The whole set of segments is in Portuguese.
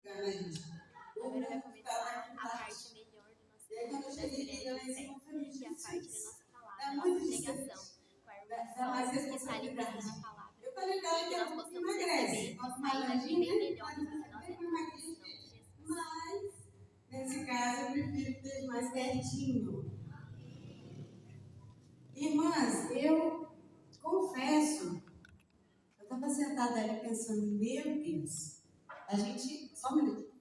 Agora vai começar a parte melhor do nosso da experiência fé, que é a parte da nossa palavra, a nossa pregação, com a irmã Sol, que está liberando a palavra, e que nós possamos receber e sair daqui bem melhor do que nós entramos, em nome de Jesus. Mas, nesse caso, eu prefiro ter mais pertinho. Irmãs, eu confesso, eu estava sentada ali pensando, meu Deus, a gente, só um minuto.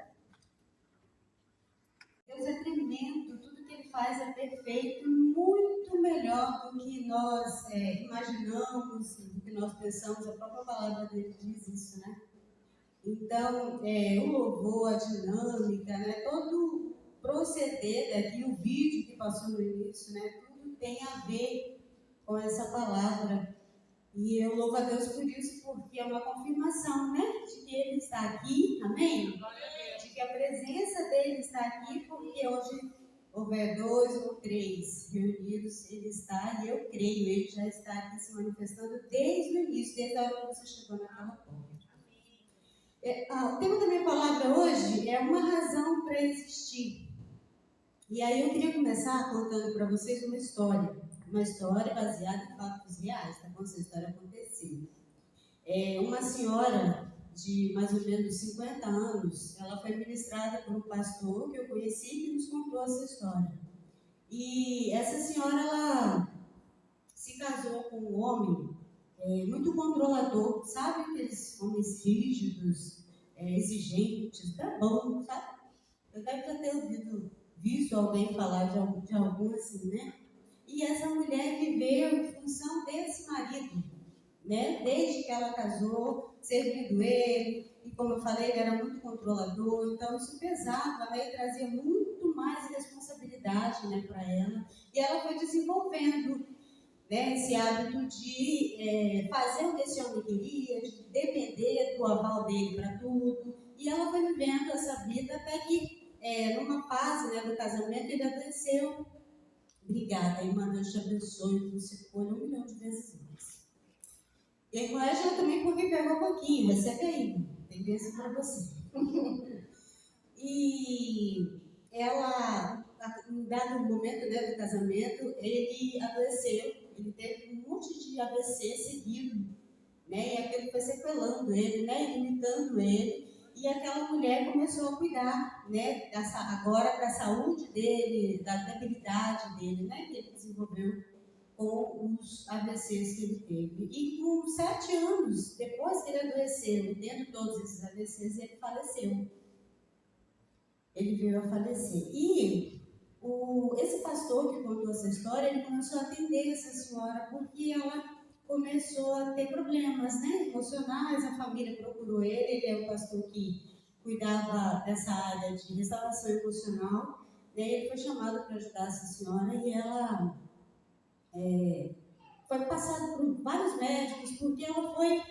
Deus é tremendo, tudo que Ele faz é perfeito, muito melhor do que nós imaginamos, do que nós pensamos, a própria palavra dele diz isso, né? Então, o louvor, a dinâmica, né? Todo o proceder daqui, o vídeo que passou no início, né? Tudo tem a ver com essa palavra. E eu louvo a Deus por isso, porque é uma confirmação, né? De que Ele está aqui, amém? De que a presença dele está aqui, porque hoje houver 2 ou 3 reunidos, Ele está, e eu creio, Ele já está aqui se manifestando desde o início, desde a hora que você chegou naquela porta. O tema da minha palavra hoje é uma razão para existir. E aí eu queria começar contando para vocês uma história baseada em fatos reais, tá? Como essa história aconteceu. Uma senhora de mais ou menos 50 anos, ela foi ministrada por um pastor que eu conheci que nos contou essa história. E essa senhora, ela se casou com um homem muito controlador, sabe aqueles homens rígidos, exigentes, tá bom, sabe? Eu deve já ter visto alguém falar de algum assim, né? E essa mulher viveu em função desse marido, né? Desde que ela casou, servindo ele, e como eu falei, ele era muito controlador, então isso pesava, né? E trazia muito mais responsabilidade, né, para ela. E ela foi desenvolvendo, né, esse hábito de fazer o que esse homem queria, de depender do aval dele para tudo. E ela foi vivendo essa vida até que, numa fase, né, do casamento, ele adoeceu. Obrigada, irmã, Deus te abençoe, que você colhe 1 milhão de vezes mais. E a irmã já também, porque pegou um pouquinho, recebe aí, tem bênção para você. E ela, em um dado momento, né, do casamento, ele adoeceu, ele teve um monte de AVC seguido, né, e aquilo foi sequelando ele, né, limitando ele, e aquela mulher começou a cuidar, né, agora da saúde dele, da debilidade dele, né, que ele desenvolveu com os AVCs que ele teve. E com 7 anos, depois que ele adoeceu, tendo todos esses AVCs, ele faleceu. Ele veio a falecer. E esse pastor que contou essa história, ele começou a atender essa senhora porque ela começou a ter problemas, né, emocionais. A família procurou ele é o pastor que cuidava dessa área de restauração emocional, né? Ele foi chamado para ajudar essa senhora e ela foi passada por vários médicos porque ela foi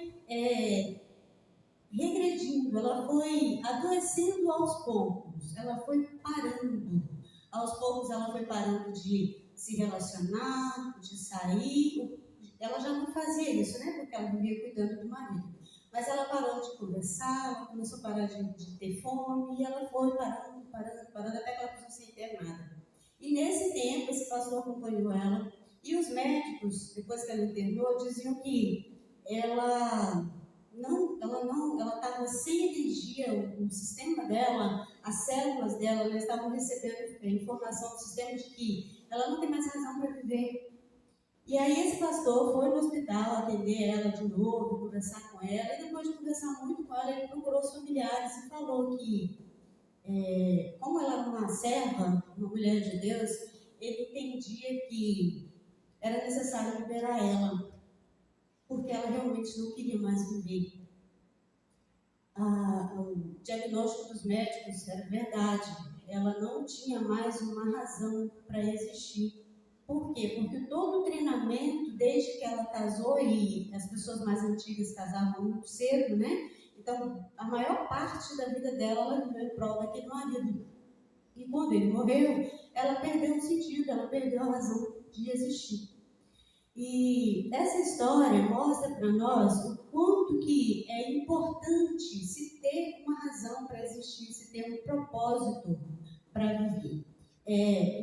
regredindo, ela foi adoecendo aos poucos, ela foi parando. Aos poucos ela foi parando de se relacionar, de sair. Ela já não fazia isso, né? Porque ela vivia cuidando do marido. Mas ela parou de conversar, ela começou a parar de ter fome, e ela foi parando, até que ela precisou ser internada. E nesse tempo, esse pastor acompanhou ela, e os médicos, depois que ela internou, diziam que ela estava sem energia, o sistema dela, as células dela, elas estavam recebendo informação do sistema de que ela não tem mais razão para viver. E aí esse pastor foi no hospital atender ela de novo, conversar com ela, e depois de conversar muito com ela, ele procurou os familiares e falou que, como ela era uma serva, uma mulher de Deus, ele entendia que era necessário liberar ela, porque ela realmente não queria mais viver. O diagnóstico dos médicos era verdade, ela não tinha mais uma razão para existir. Por quê? Porque todo o treinamento, desde que ela casou, e as pessoas mais antigas casavam muito cedo, né? Então, a maior parte da vida dela, ela viveu em prol daquele marido. E quando ele morreu, ela perdeu o sentido, ela perdeu a razão de existir. E essa história mostra para nós o quanto que é importante se ter uma razão razão para existir, se tem um propósito para viver.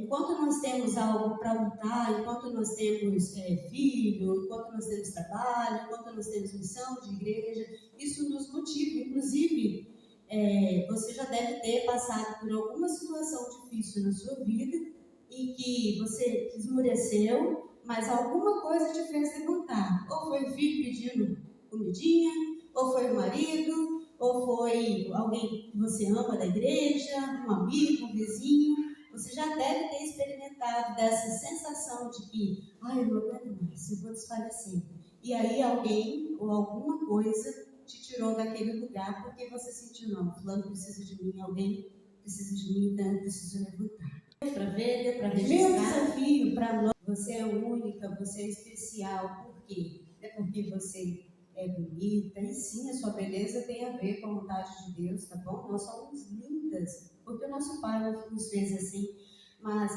Enquanto nós temos algo para lutar, enquanto nós temos filho, enquanto nós temos trabalho, enquanto nós temos missão de igreja, isso nos motiva. Inclusive, você já deve ter passado por alguma situação difícil na sua vida em que você esmoreceu, mas alguma coisa te fez levantar. Ou foi o filho pedindo comidinha, ou foi o marido, ou foi alguém que você ama da igreja, um amigo, um vizinho. Você já deve ter experimentado dessa sensação de que, eu não aguento mais, eu vou desfalecer. E aí alguém ou alguma coisa te tirou daquele lugar porque você sentiu, não, fulano precisa de mim, alguém precisa de mim, então eu preciso levantar. Deu para ver, deu para registrar. Meu desafio para nós, você é única, você é especial. Por quê? É porque você é bonita, e sim, a sua beleza tem a ver com a vontade de Deus, tá bom? Nós somos lindas, porque o nosso Pai nos fez assim, mas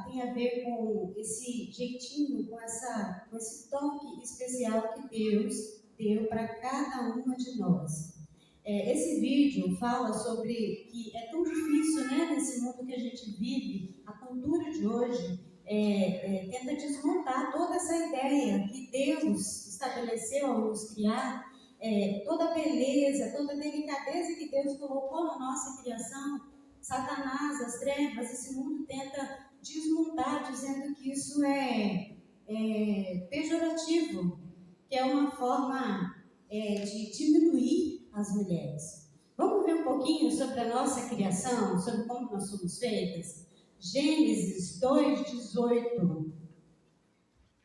tem a ver com esse jeitinho, com esse toque especial que Deus deu para cada uma de nós. Esse vídeo fala sobre que é tão difícil, né, nesse mundo que a gente vive, a cultura de hoje tenta desmontar toda essa ideia que Deus estabeleceu ao nos criar, toda a beleza, toda a delicadeza que Deus colocou na nossa criação. Satanás, as trevas, esse mundo tenta desmontar, dizendo que isso é pejorativo, que é uma forma de diminuir as mulheres. Vamos ver um pouquinho sobre a nossa criação, sobre como nós somos feitas? Gênesis 2:18.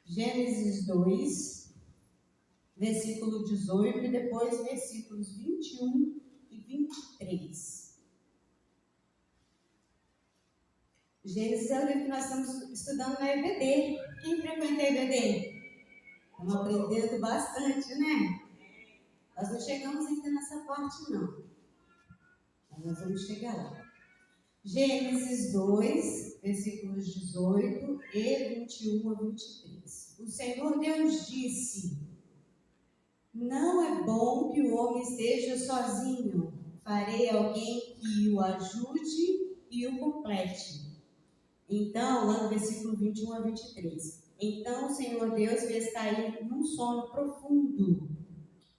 Gênesis 2, versículo 18 e depois versículos 21 e 23. Gênesis é o livro que nós estamos estudando na EBD. Quem frequenta a EBD? Estamos aprendendo bastante, né? Nós não chegamos ainda nessa parte, não. Mas nós vamos chegar lá. Gênesis 2, versículos 18 e 21 a 23. O Senhor Deus disse: não é bom que o homem esteja sozinho. Farei alguém que o ajude e o complete. Então, lá no versículo 21 a 23. Então o Senhor Deus fez cair num sono profundo.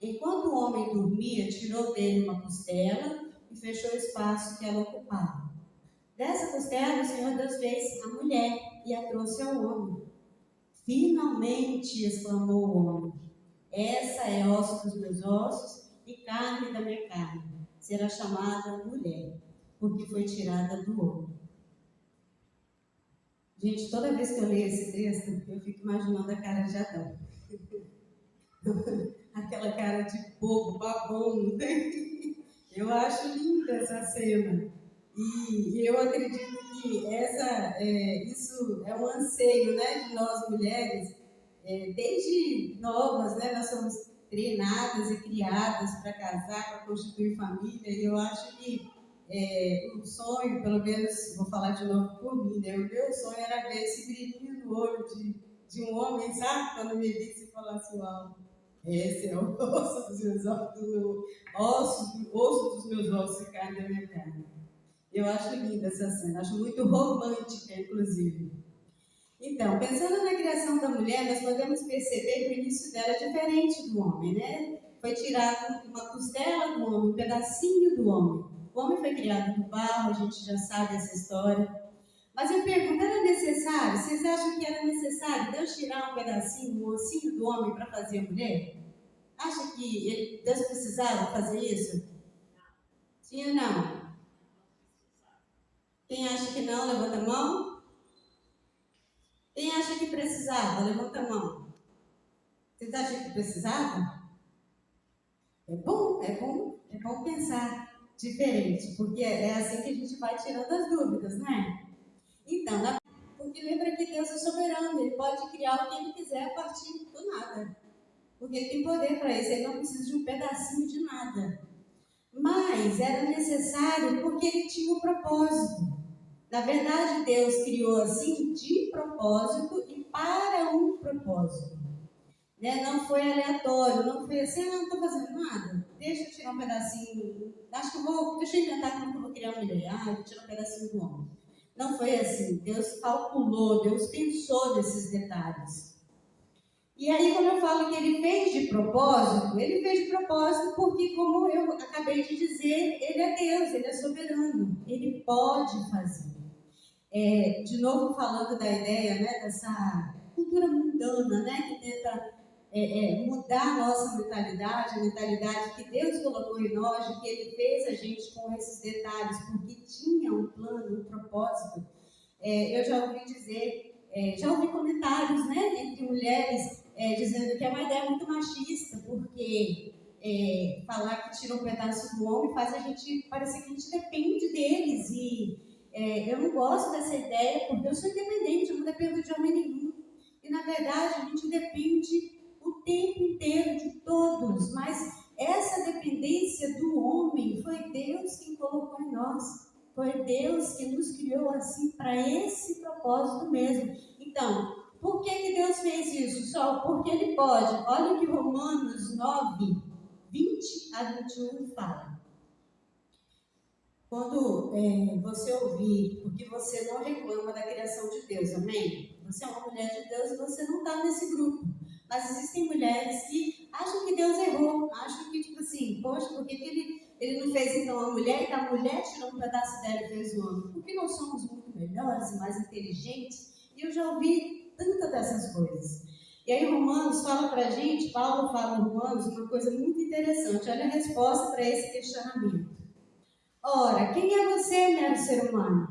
Enquanto o homem dormia, tirou dele uma costela e fechou o espaço que ela ocupava. Dessa costela, o Senhor Deus fez a mulher e a trouxe ao homem. Finalmente, exclamou o homem, essa é osso dos meus ossos e carne da minha carne. Será chamada mulher, porque foi tirada do homem. Gente, toda vez que eu leio esse texto, eu fico imaginando a cara de Adão. Aquela cara de bobo, babão, não tem? Eu acho linda essa cena. E eu acredito que isso é um anseio, né, de nós mulheres. Desde novas, né, nós somos treinadas e criadas para casar, para constituir família. E eu acho que o sonho, pelo menos, vou falar de novo por mim, né, o meu sonho era ver esse brilhinho no olho de um homem, sabe? Quando me visse e falasse, uau, esse é o osso dos meus ossos, osso dos meus ossos e carne da minha carne. Eu acho linda essa cena, acho muito romântica, inclusive. Então, pensando na criação da mulher, nós podemos perceber que o início dela é diferente do homem, né? Foi tirado uma costela do homem, um pedacinho do homem. O homem foi criado do barro, a gente já sabe essa história. Mas eu pergunto, era necessário? Vocês acham que era necessário Deus tirar um pedacinho, um ossinho do homem para fazer a mulher? Acha que Deus precisava fazer isso? Sim ou não? Quem acha que não, levanta a mão. Quem acha que precisava, levanta a mão. Vocês acham que precisava? É bom pensar diferente, porque é assim que a gente vai tirando as dúvidas, né? Então, porque lembra que Deus é soberano, Ele pode criar o que Ele quiser a partir do nada. Porque Ele tem poder para isso, Ele não precisa de um pedacinho de nada. Mas era necessário porque Ele tinha um propósito. Na verdade, Deus criou assim de propósito e para um propósito. Né? Não foi aleatório, não foi assim, não estou fazendo nada, deixa eu tirar um pedacinho, acho que deixa eu inventar como que eu vou criar uma mulher, eu vou tirar um pedacinho do homem. Não foi assim, Deus calculou, Deus pensou nesses detalhes. E aí, quando eu falo que ele fez de propósito porque, como eu acabei de dizer, ele é Deus, ele é soberano, ele pode fazer. De novo, falando da ideia, né, dessa cultura mundana, né, que tenta mudar a nossa mentalidade, a mentalidade que Deus colocou em nós, de que ele fez a gente com esses detalhes, porque tinha um plano, um propósito. Eu já ouvi dizer, já ouvi comentários, né, entre mulheres, dizendo que é uma ideia muito machista, porque falar que tira um pedaço do homem faz a gente parecer que a gente depende deles, e eu não gosto dessa ideia, porque eu sou independente, eu não dependo de homem nenhum, e na verdade a gente depende o tempo inteiro de todos, mas essa dependência do homem foi Deus quem colocou em nós, foi Deus que nos criou assim para esse propósito mesmo. Então, por que Deus fez isso? Só porque Ele pode. Olha o que Romanos 9, 20 a 21 fala. Quando você ouvir, porque você não reclama da criação de Deus, amém? Você é uma mulher de Deus e você não está nesse grupo. Mas existem mulheres que acham que Deus errou, acham que, tipo assim, poxa, por que ele não fez então a mulher, e da mulher tirou um pedaço dela e fez o homem? Porque nós somos muito melhores e mais inteligentes, e eu já ouvi tantas dessas coisas. E aí Romanos fala pra gente, Paulo fala em Romanos uma coisa muito interessante, olha a resposta para esse questionamento. Ora, quem é você, mero ser humano,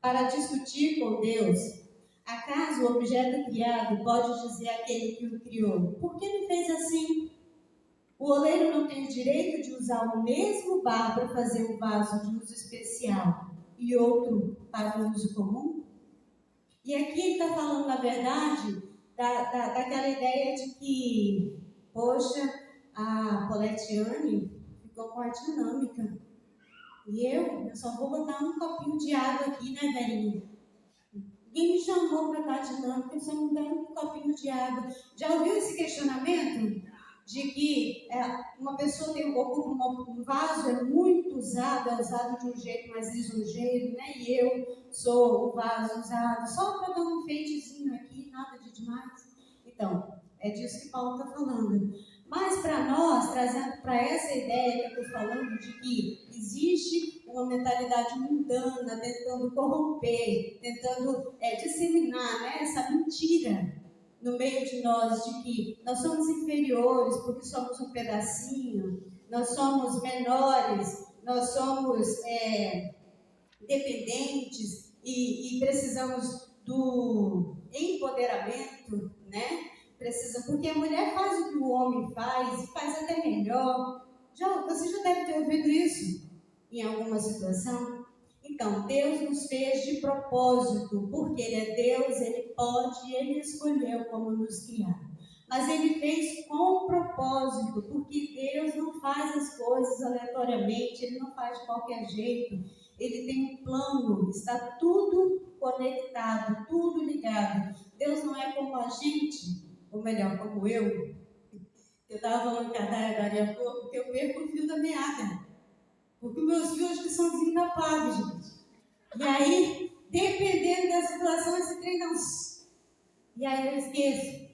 para discutir com Deus? Acaso o objeto criado pode dizer àquele que o criou, por que ele fez assim? O oleiro não tem o direito de usar o mesmo barro para fazer um vaso de uso especial e outro para o uso comum? E aqui ele está falando, na verdade, daquela ideia de que, poxa, a Pauletiane ficou com a dinâmica. E eu só vou botar um copinho de água aqui, né, velhinha? Ninguém me chamou para dar dinâmica, eu só não dei um copinho de água. Já ouviu esse questionamento? De que uma pessoa ocupa um vaso, é muito usado, é usado de um jeito mais lisonjeiro, né? E eu sou o vaso usado só para dar um enfeitezinho aqui, nada de demais. Então, é disso que Paulo está falando. Mas para nós, trazendo para essa ideia que eu estou falando, de que existe uma mentalidade mundana tentando corromper, tentando disseminar, né, essa mentira no meio de nós, de que nós somos inferiores porque somos um pedacinho, nós somos menores, nós somos dependentes e precisamos do empoderamento, né? Porque a mulher faz o que o homem faz e faz até melhor. Você já deve ter ouvido isso em alguma situação. Então, Deus nos fez de propósito, porque Ele é Deus, Ele pode e Ele escolheu como nos criar. Mas Ele fez com propósito, porque Deus não faz as coisas aleatoriamente, Ele não faz de qualquer jeito. Ele tem um plano, está tudo conectado, tudo ligado. Deus não é como a gente, ou melhor, como eu. Eu estava falando com a Daya há pouco, que eu perco o fio da meada. Porque meus fios que são desencapados, gente. E aí, dependendo da situação, esse trem não. E aí eu esqueço.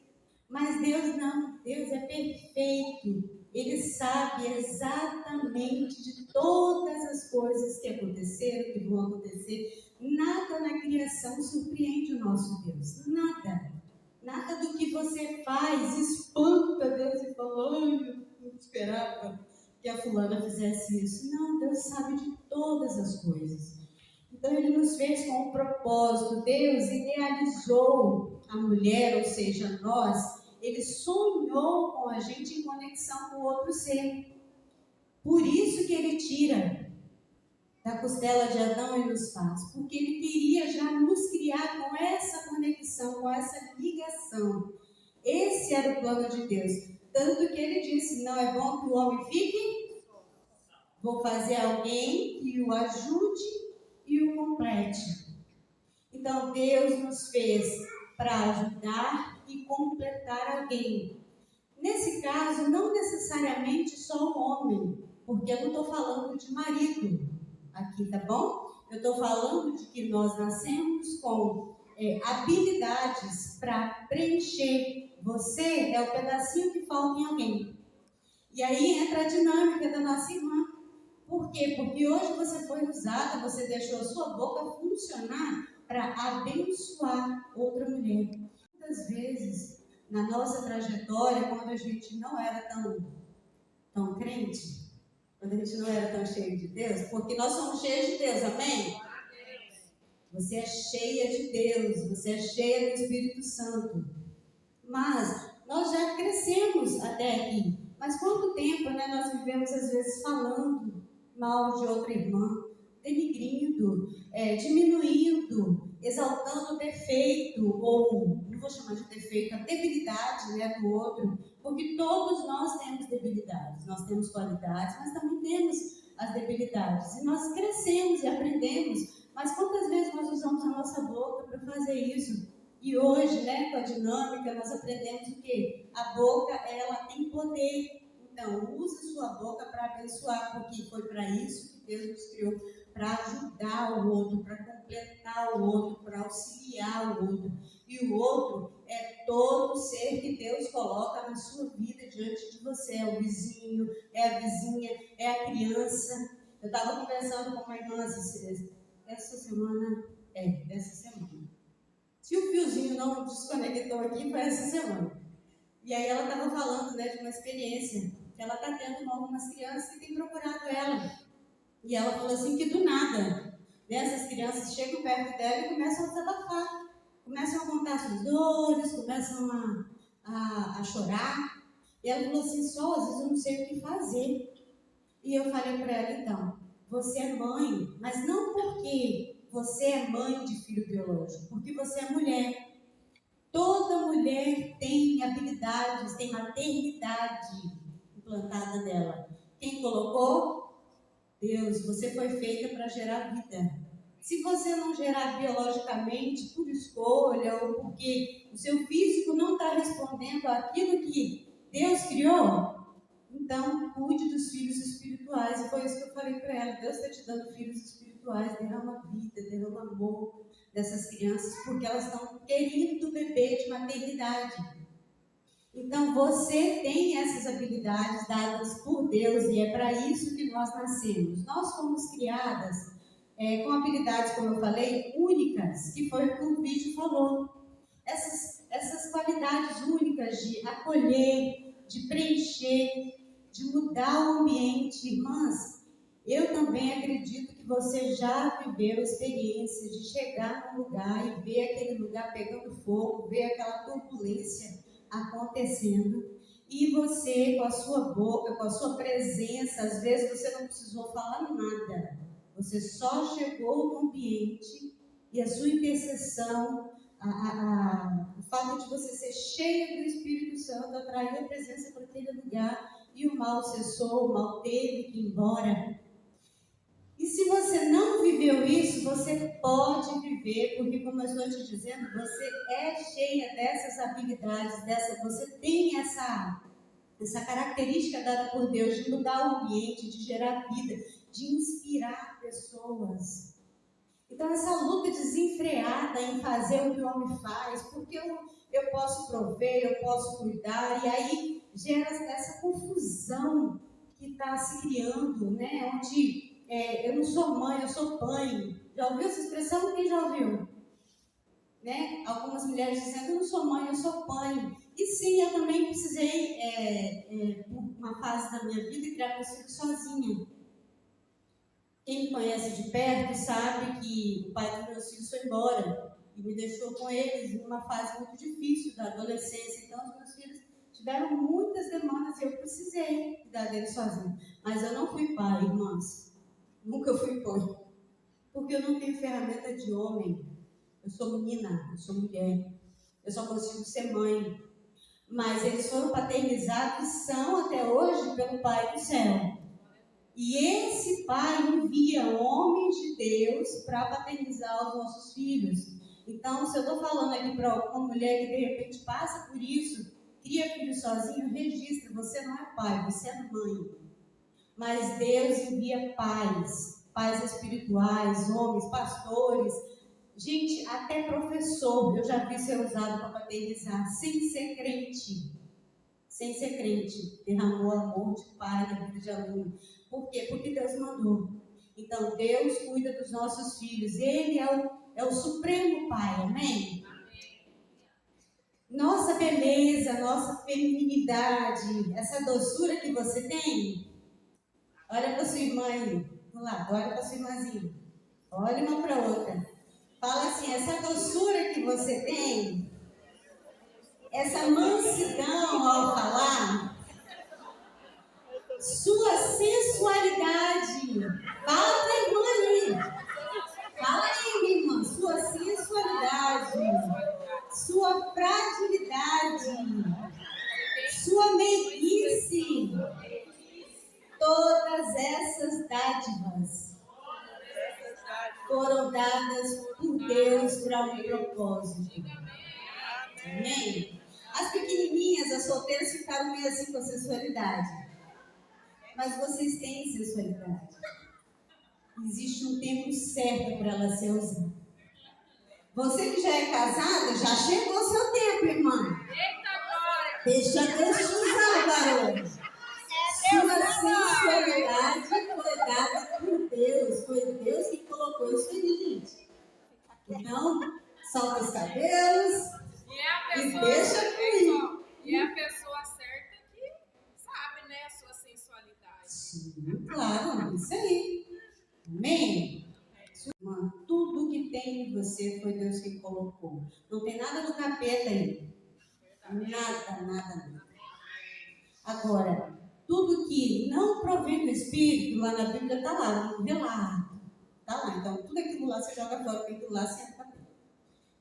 Mas Deus não, Deus é perfeito. Ele sabe exatamente de todas as coisas que aconteceram, que vão acontecer. Nada na criação surpreende o nosso Deus. Nada. Nada do que você faz espanta Deus e fala, ai, eu não esperava que a fulana fizesse isso. Não, Deus sabe de todas as coisas. Então Ele nos fez com um propósito. Deus idealizou a mulher, ou seja, nós. Ele sonhou com a gente em conexão com o outro ser. Por isso que Ele tira da costela de Adão e nos faz. Porque Ele queria já nos criar com essa conexão, com essa ligação. Esse era o plano de Deus. Tanto que Ele disse, não é bom que o homem fique? Vou fazer alguém que o ajude e o complete. Então Deus nos fez para ajudar e completar alguém. Nesse caso, não necessariamente só o homem, porque eu não estou falando de marido aqui, tá bom? Eu estou falando de que nós nascemos com habilidades para preencher. Você é o pedacinho que falta em alguém. E aí entra a dinâmica da nossa irmã. Por quê? Porque hoje você foi usada, você deixou a sua boca funcionar para abençoar outra mulher. Muitas vezes, na nossa trajetória, quando a gente não era tão crente, quando a gente não era tão cheio de Deus, porque nós somos cheios de Deus, amém? Você é cheia de Deus, você é cheia do Espírito Santo. Mas nós já crescemos até aqui. Mas quanto tempo, né, nós vivemos às vezes falando mal de outra irmã, denigrindo, diminuindo, exaltando o defeito, ou, não vou chamar de defeito, a debilidade, né, do outro, porque todos nós temos debilidades, nós temos qualidades, mas também temos as debilidades, e nós crescemos e aprendemos, mas quantas vezes nós usamos a nossa boca para fazer isso? E hoje, né, com a dinâmica, nós aprendemos o quê? A boca, ela tem poder. Então, use sua boca para abençoar, porque foi para isso que Deus nos criou, para ajudar o outro, para completar o outro, para auxiliar o outro. E o outro é todo ser que Deus coloca na sua vida diante de você. É o vizinho, é a vizinha, é a criança. Eu estava conversando com uma irmã essa semana. Se o fiozinho não desconectou aqui, foi essa semana. E aí ela estava falando, né, de uma experiência que ela está tendo com algumas crianças que têm procurado ela. E ela falou assim que do nada, né, essas crianças chegam perto dela e começam a desabafar. Começam a contar suas dores, começam a chorar. E ela falou assim, só às vezes eu não sei o que fazer. E eu falei para ela, então, você é mãe, mas não porque você é mãe de filho biológico, porque você é mulher. Toda mulher tem habilidades, tem maternidade implantada nela. Quem colocou? Deus. Você foi feita para gerar vida. Se você não gerar biologicamente, por escolha ou porque o seu físico não está respondendo àquilo que Deus criou, então cuide dos filhos espirituais. E foi isso que eu falei para ela. Deus está te dando filhos espirituais, derrama vida, derrama amor dessas crianças, porque elas estão querendo beber de maternidade. Então, você tem essas habilidades dadas por Deus e é para isso que nós nascemos. Nós fomos criadas com habilidades, como eu falei, únicas, que foi o que o vídeo falou. Essas qualidades únicas de acolher, de preencher, de mudar o ambiente. Irmãs, eu também acredito que você já viveu a experiência de chegar num lugar e ver aquele lugar pegando fogo, ver aquela turbulência acontecendo, e você, com a sua boca, com a sua presença, às vezes você não precisou falar nada, você só chegou no ambiente e a sua intercessão, o fato de você ser cheia do Espírito Santo, atraiu a presença para aquele lugar, e o mal cessou, o mal teve que ir embora. E se você não viveu isso, você pode viver, porque, como eu estou te dizendo, você é cheia dessas habilidades, você tem essa característica dada por Deus de mudar o ambiente, de gerar vida, de inspirar pessoas. Então, essa luta desenfreada em fazer o que o homem faz, porque eu posso prover, eu posso cuidar, e aí gera essa confusão que está se criando, né? Onde eu não sou mãe, eu sou pai. Já ouviu essa expressão? Quem já ouviu? Né? Algumas mulheres dizendo, eu não sou mãe, eu sou pai. E sim, eu também precisei, por uma fase da minha vida, criar meus filhos sozinha. Quem me conhece de perto sabe que o pai dos meus filhos foi embora e me deixou com eles em uma fase muito difícil da adolescência. Então, os meus filhos tiveram muitas demandas e eu precisei cuidar deles sozinha. Mas eu não fui pai, irmãs. Nunca fui pai. Porque eu não tenho ferramenta de homem. Eu sou menina, eu sou mulher. Eu só consigo ser mãe. Mas eles foram paternizados e são até hoje pelo Pai do céu. E esse Pai envia homens de Deus para paternizar os nossos filhos. Então, se eu estou falando aqui para alguma mulher que de repente passa por isso, cria filho sozinho, registra, você não é pai, você é mãe. Mas Deus envia pais espirituais, homens, pastores, gente, até professor, eu já vi ser usado para paternizar, sem ser crente. Sem ser crente, derramou amor de pai na vida de aluno. Por quê? Porque Deus mandou. Então, Deus cuida dos nossos filhos. Ele é o supremo pai, amém? Nossa beleza, nossa feminilidade, essa doçura que você tem. Olha para sua irmã aí, do lado, olha para sua irmãzinha. Olha uma para outra. Fala assim, essa doçura que você tem, essa mansidão ao falar, sua sensualidade. Fala para a irmã aí. Fala aí, minha irmã. Sua sensualidade, sua fragilidade, sua meiguice. Todas essas dádivas foram dadas por Deus para um propósito. Amém? As pequenininhas, as solteiras ficaram meio assim com a sensualidade. Mas vocês têm sensualidade. Existe um tempo certo para ela ser usada. Você que já é casada, já chegou o seu tempo, irmã. Deixa Deus te usar, garoto. Sua sensualidade foi dada por Deus. Foi Deus que colocou isso aí, gente. Então, solta os cabelos e deixa fluir. E é a pessoa certa que sabe, né, a sua sensualidade. Sim, claro, isso aí. Amém? Tudo que tem em você foi Deus que colocou. Não tem nada do capeta aí. Nada. Agora, tudo que não provém do Espírito, lá na Bíblia está lá, no relato. Está lá. Então, tudo aquilo lá você joga fora, porque aquilo lá sempre está bem.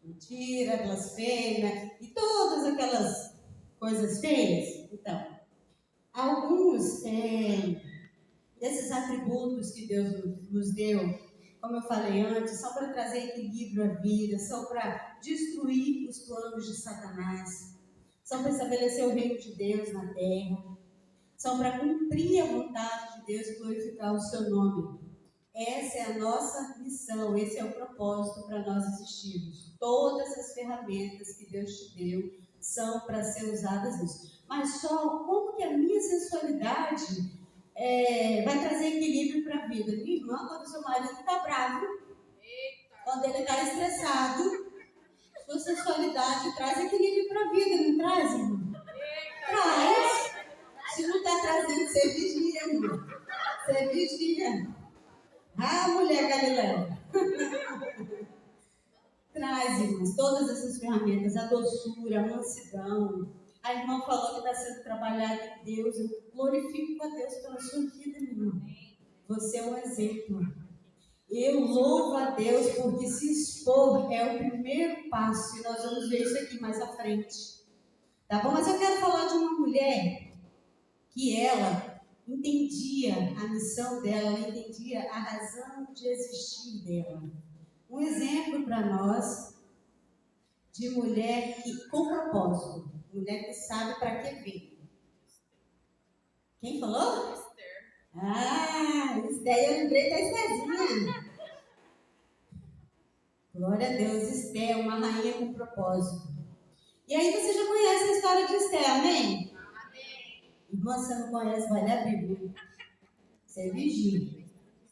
Mentira, blasfêmia e todas aquelas coisas feias. Então, alguns desses atributos que Deus nos deu, como eu falei antes, são para trazer equilíbrio à vida, são para destruir os planos de Satanás, são para estabelecer o reino de Deus na terra, são para cumprir a vontade de Deus e glorificar o seu nome. Essa é a nossa missão, esse é o propósito para nós existirmos. Todas as ferramentas que Deus te deu são para ser usadas nisso. Mas só como que a minha sensualidade vai trazer equilíbrio para a vida? Minha irmã, quando o seu marido está bravo, quando ele está estressado, sua sensualidade traz equilíbrio para a vida, não traz, irmão? Traz. Se não está trazendo, você vigia, irmão. Você vigia. Ah, mulher Galileia. Traz, irmãos, todas essas ferramentas, a doçura, a mansidão. A irmã falou que está sendo trabalhada em Deus. Eu glorifico a Deus pela sua vida, minha irmã. Você é um exemplo. Eu louvo a Deus porque se expor é o primeiro passo. E nós vamos ver isso aqui mais à frente. Tá bom? Mas eu quero falar de uma mulher que ela entendia a missão dela, ela entendia a razão de existir dela. Um exemplo para nós de mulher com propósito, mulher que sabe para que veio. Quem falou? Esther. Ah, isso daí eu lembrei da Estherzinha. Glória a Deus, Esther, uma rainha com propósito. E aí você já conhece a história de Esther, amém? Irmã, você não conhece, vai ler a Bíblia. Você vigia.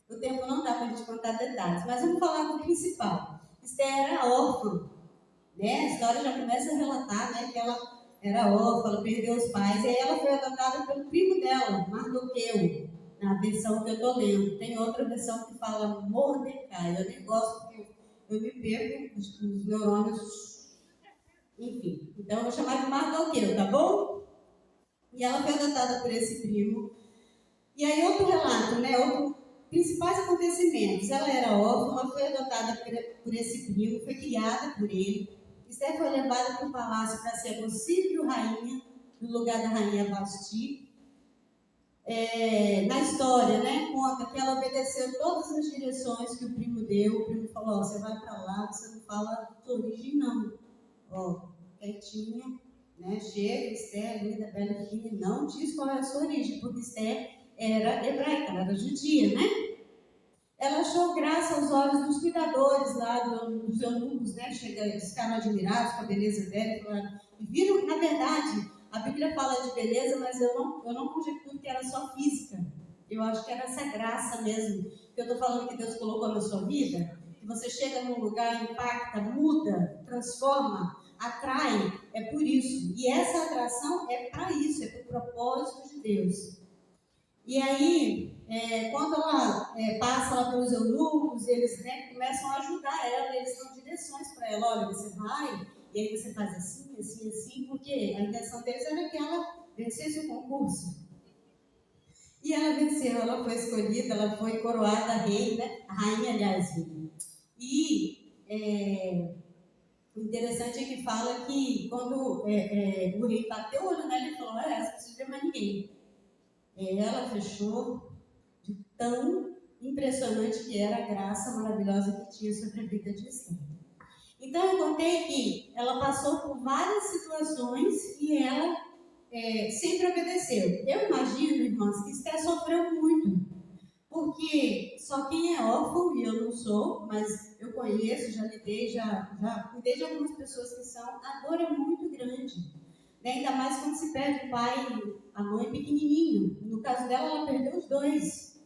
O tempo não dá para a gente contar detalhes, mas vamos falar do principal. Esther era órfã, né? A história já começa a relatar, né, que ela era órfã, ela perdeu os pais, e aí ela foi adotada pelo primo dela, Mardoqueu, na versão que eu estou lendo. Tem outra versão que fala Mordecai, eu nem gosto porque eu me perco, os neurônios, enfim. Então eu vou chamar de Mardoqueu, tá bom? E ela foi adotada por esse primo. E aí outro relato, né? Principais acontecimentos. Ela era órfã, ela foi adotada por esse primo, foi criada por ele. Esther foi levada para o palácio para ser a possível rainha, no lugar da rainha Vasti. Na história, né? Conta que ela obedeceu todas as direções que o primo deu. O primo falou, você vai para lá, você não fala a sua origem, não. Quietinha. Né? Chega, Esther, linda, bela, fina, não diz qual é a sua origem, porque Esther era hebraica, ela era judia, né? Ela achou graça aos olhos dos cuidadores lá, dos eunucos, né? Ficaram admirados com a beleza dela. E viram, na verdade, a Bíblia fala de beleza, mas eu não conjecturo que era só física. Eu acho que era essa graça mesmo, que eu estou falando que Deus colocou na sua vida. Que você chega num lugar, impacta, muda, transforma, atrai, é por isso. E essa atração é para isso, é para o propósito de Deus. E aí, quando ela passa lá pelos eunucos, eles, né, começam a ajudar ela, eles dão direções para ela. Olha, você vai, e aí você faz assim, assim, assim, porque a intenção deles era que ela vencesse o concurso. E ela venceu, ela foi escolhida, ela foi coroada rainha, aliás. E o interessante é que fala que quando o rei bateu o olho nela, ele falou, essa não precisa ver mais ninguém. Ela fechou de tão impressionante que era a graça maravilhosa que tinha sobre a vida de Esther. Então eu contei que ela passou por várias situações e ela sempre obedeceu. Eu imagino, irmãs, que Esther sofreu muito, porque só quem é órfão, e eu não sou, mas eu conheço, já lidei, já cuidei de algumas pessoas que são, a dor é muito grande. Ainda mais quando se perde o pai, a mãe pequenininho. No caso dela, ela perdeu os dois.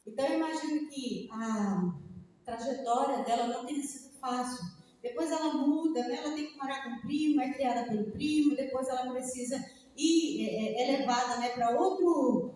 Então eu imagino que a trajetória dela não tenha sido fácil. Depois ela muda, né? Ela tem que morar com o primo, é criada pelo primo, depois ela precisa ir, é levada, né, para outro,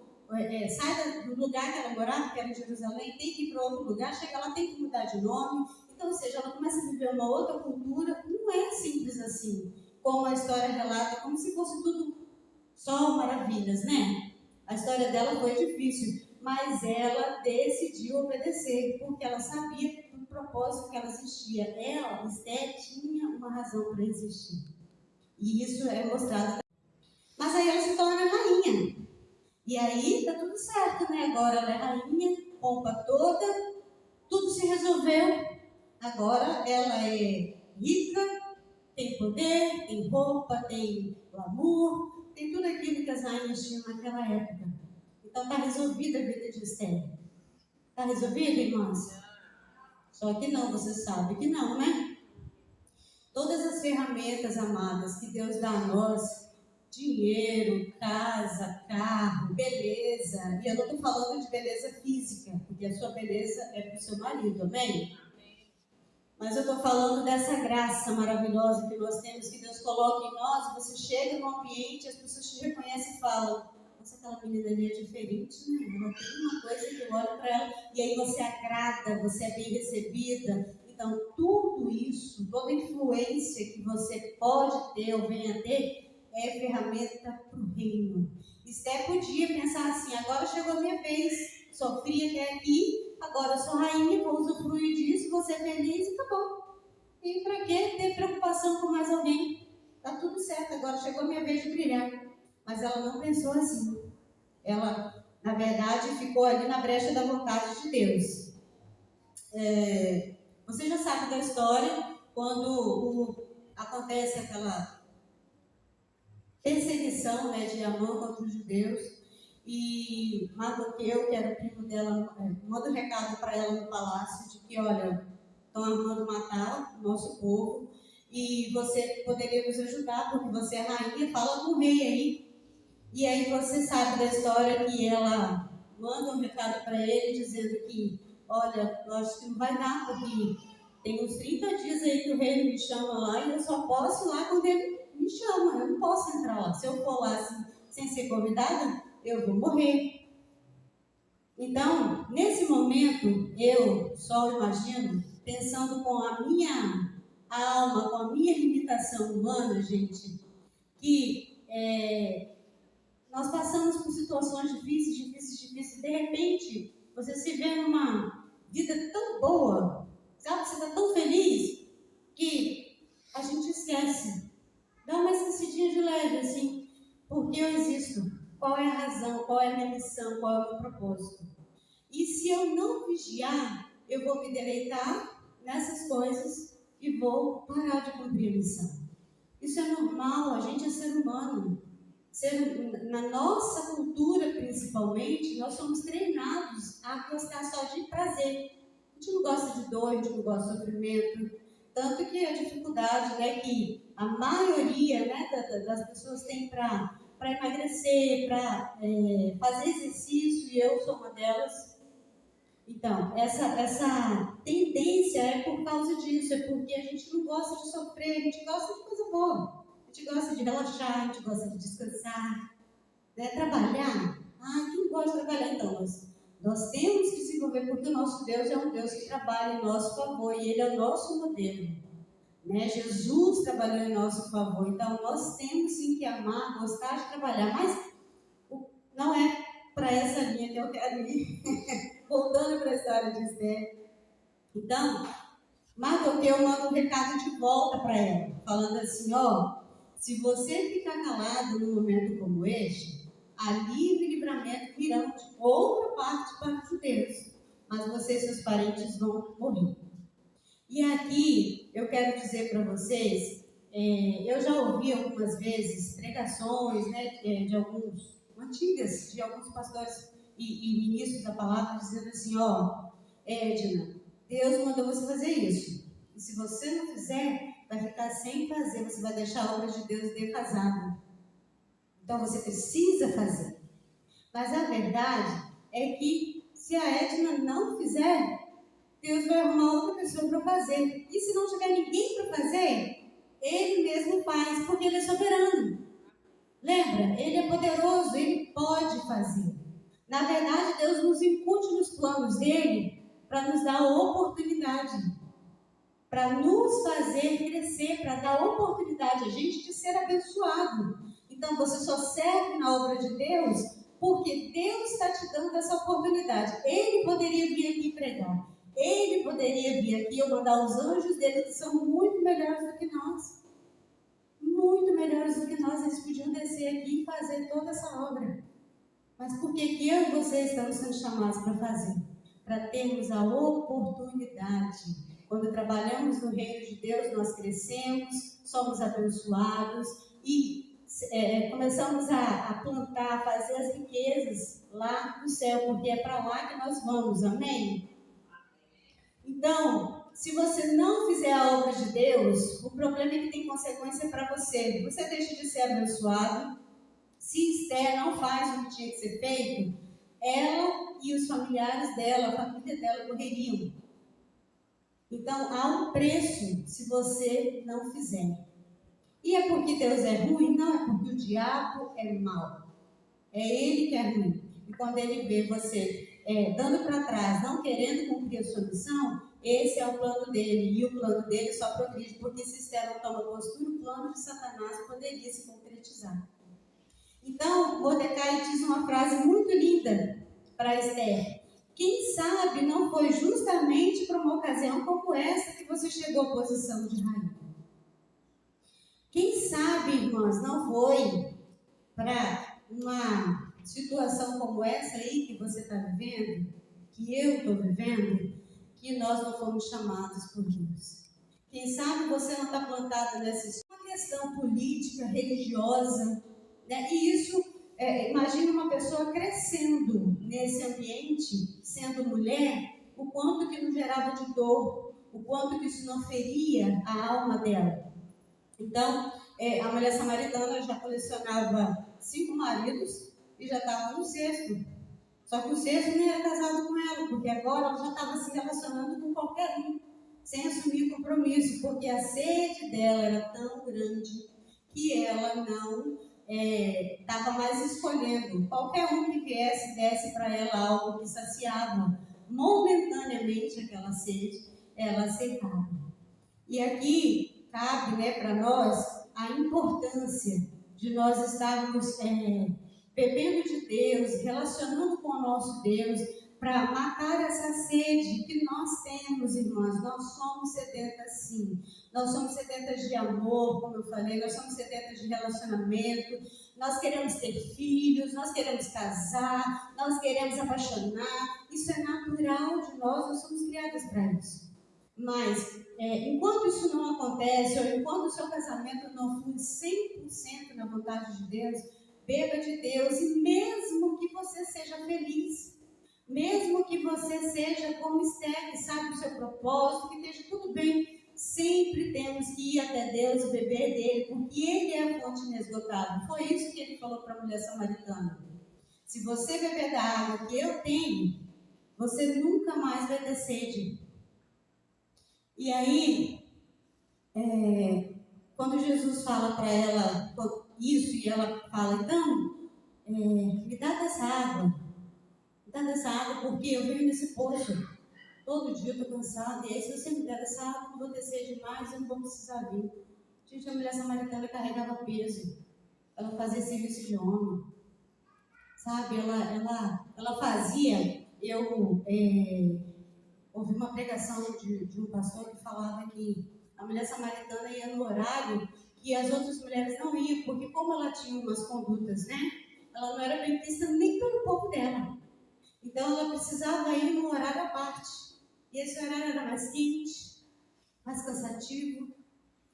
sai do lugar que ela morava, que era em Jerusalém, tem que ir para outro lugar, chega lá, tem que mudar de nome. Então, ou seja, ela começa a viver uma outra cultura. Não é simples assim, como a história relata, como se fosse tudo só maravilhas, né? A história dela foi difícil, mas ela decidiu obedecer, porque ela sabia do propósito que ela existia. Ela, Esther, tinha uma razão para existir. E isso é mostrado. Mas aí ela se torna rainha. E aí tá tudo certo, né? Agora ela é rainha, pompa toda, tudo se resolveu. Agora ela é rica, tem poder, tem roupa, tem glamour, tem tudo aquilo que as rainhas tinham naquela época. Então está resolvida a vida de Esther. Está resolvida, irmãs? Só que não, você sabe que não, né? Todas as ferramentas, amadas, que Deus dá a nós, dinheiro, casa, carro, beleza, e eu não estou falando de beleza física, porque a sua beleza é para o seu marido, amém? Mas eu estou falando dessa graça maravilhosa que nós temos, que Deus coloca em nós. Você chega no ambiente, as pessoas te reconhecem e falam, nossa, aquela menina ali é diferente, né? Ela tem uma coisa que eu olho para ela, e aí você agrada, você é bem recebida. Então, tudo isso, toda influência que você pode ter ou venha a ter, é ferramenta para o reino. Esther podia pensar assim, agora chegou a minha vez, sofri até aqui, agora eu sou rainha, vou usufruir disso, vou ser feliz e tá bom. E para que ter preocupação com mais alguém? Tá tudo certo, agora chegou a minha vez de brilhar. Mas ela não pensou assim. Ela, na verdade, ficou ali na brecha da vontade de Deus. Você já sabe da história, quando acontece aquela perseguição, né, de Amã contra os judeus, e Mardoqueu, que era o primo dela, manda um recado para ela no palácio de que, olha, estão armando matar o nosso povo e você poderia nos ajudar porque você é rainha, fala com o rei aí. E aí você sabe da história que ela manda um recado para ele dizendo que, olha, eu acho que não vai dar porque tem uns 30 dias aí que o rei me chama lá e eu só posso ir lá quando ele me chama, eu não posso entrar lá. Se eu for lá assim, sem ser convidada, eu vou morrer. Então, nesse momento, eu só imagino, pensando com a minha alma, com a minha limitação humana, gente, que nós passamos por situações difíceis, de repente, você se vê numa vida tão boa, sabe, você está tão feliz, que a gente esquece, dá uma esquecidinha de leve, assim, porque eu existo. Qual é a razão, qual é a minha missão, qual é o meu propósito. E se eu não vigiar, eu vou me deleitar nessas coisas e vou parar de cumprir a missão. Isso é normal, a gente é ser humano. Na nossa cultura, principalmente, nós somos treinados a gostar só de prazer. A gente não gosta de dor, a gente não gosta de sofrimento. Tanto que a dificuldade, né, que a maioria, né, das pessoas tem para emagrecer, para fazer exercício, e eu sou uma delas. Então, essa tendência é por causa disso, é porque a gente não gosta de sofrer, a gente gosta de coisa boa. A gente gosta de relaxar, a gente gosta de descansar, né? Trabalhar. Quem gosta de trabalhar então? Nós temos que desenvolver, porque o nosso Deus é um Deus que trabalha em nosso favor e Ele é o nosso modelo. Né? Jesus trabalhou em nosso favor, então nós temos sim que amar, gostar de trabalhar, mas não é para essa linha que eu quero ir. Voltando para a história de Esther. Então, Mardoqueu manda um recado de volta para ela, falando assim, se você ficar calado num momento como este, alívio e livramento virão de outra parte para os judeus, mas você e seus parentes vão morrer. E aqui eu quero dizer para vocês, eu já ouvi algumas vezes pregações, né, de alguns pastores e ministros da palavra dizendo assim, Edna, Deus mandou você fazer isso. E se você não fizer, vai ficar sem fazer, você vai deixar a obra de Deus defasada. Então você precisa fazer. Mas a verdade é que se a Edna não fizer, Deus vai arrumar outra pessoa para fazer. E se não tiver ninguém para fazer, Ele mesmo faz, porque Ele é soberano. Lembra? Ele é poderoso, Ele pode fazer. Na verdade, Deus nos incute nos planos dEle para nos dar oportunidade, para nos fazer crescer, para dar oportunidade a gente de ser abençoado. Então, você só serve na obra de Deus porque Deus está te dando essa oportunidade. Ele poderia vir aqui pregar. Ele poderia vir aqui ou mandar os anjos dele, que são muito melhores do que nós. Muito melhores do que nós. Eles podiam descer aqui e fazer toda essa obra. Mas por que eu e você estamos sendo chamados para fazer? Para termos a oportunidade. Quando trabalhamos no reino de Deus, nós crescemos, somos abençoados e começamos a plantar, a fazer as riquezas lá no céu, porque é para lá que nós vamos, amém? Então, se você não fizer a obra de Deus, o problema é que tem consequência para você. Você deixa de ser abençoado. Se Esther não faz o que tinha que ser feito, ela e os familiares dela, a família dela, morreriam. Então, há um preço se você não fizer. E é porque Deus é ruim? Não, é porque o diabo é mau. É ele que é ruim. E quando ele vê você dando para trás, não querendo cumprir a sua missão, esse é o plano dele. E o plano dele só progride, porque se Esther não toma postura, o plano de Satanás poderia se concretizar. Então, Mordecai diz uma frase muito linda para Esther. Quem sabe não foi justamente para uma ocasião como essa que você chegou à posição de rainha. Quem sabe, irmãs, não foi para uma situação como essa aí que você está vivendo, que eu estou vivendo, que nós não fomos chamados por Deus. Quem sabe você não está plantada nessa questão política, religiosa, né? E isso, imagina uma pessoa crescendo nesse ambiente, sendo mulher, o quanto que não gerava de dor, o quanto que isso não feria a alma dela. Então, a mulher samaritana já colecionava 5 maridos e já estava no 6º. Só que o 6º nem era casado com ela, porque agora ela já estava se relacionando com qualquer um, sem assumir compromisso, porque a sede dela era tão grande que ela não estava mais escolhendo. Qualquer um que viesse, desse para ela algo que saciava momentaneamente aquela sede, ela aceitava. E aqui cabe, né, para nós a importância de nós estarmos bebendo de Deus, relacionando com o nosso Deus, para matar essa sede que nós temos, irmãs. Nós somos sedentas, sim. Nós somos sedentas de amor, como eu falei, nós somos sedentas de relacionamento, nós queremos ter filhos, nós queremos casar, nós queremos apaixonar. Isso é natural de nós somos criadas para isso. Mas, enquanto isso não acontece, ou enquanto o seu casamento não flui 100% na vontade de Deus, beba de Deus, e mesmo que você seja feliz, mesmo que você seja como Esther, que sabe o seu propósito, que esteja tudo bem, sempre temos que ir até Deus e beber dele, porque ele é a fonte inesgotável. Foi isso que ele falou para a mulher samaritana. Se você beber da água que eu tenho, você nunca mais vai ter sede. E aí, quando Jesus fala para ela isso, e ela fala, então, me dá dessa água, porque eu venho nesse poço, todo dia eu estou cansada, e aí se você me der dessa água, eu não vou ter sede mais, eu não vou precisar vir. Gente, a mulher samaritana carregava peso, ela fazia serviço de homem, sabe, ela fazia, ouvi uma pregação de um pastor que falava que a mulher samaritana ia no horário que as outras mulheres não iam, porque como ela tinha umas condutas, né? Ela não era bem vista nem pelo povo dela. Então ela precisava ir num horário à parte. E esse horário era mais quente, mais cansativo.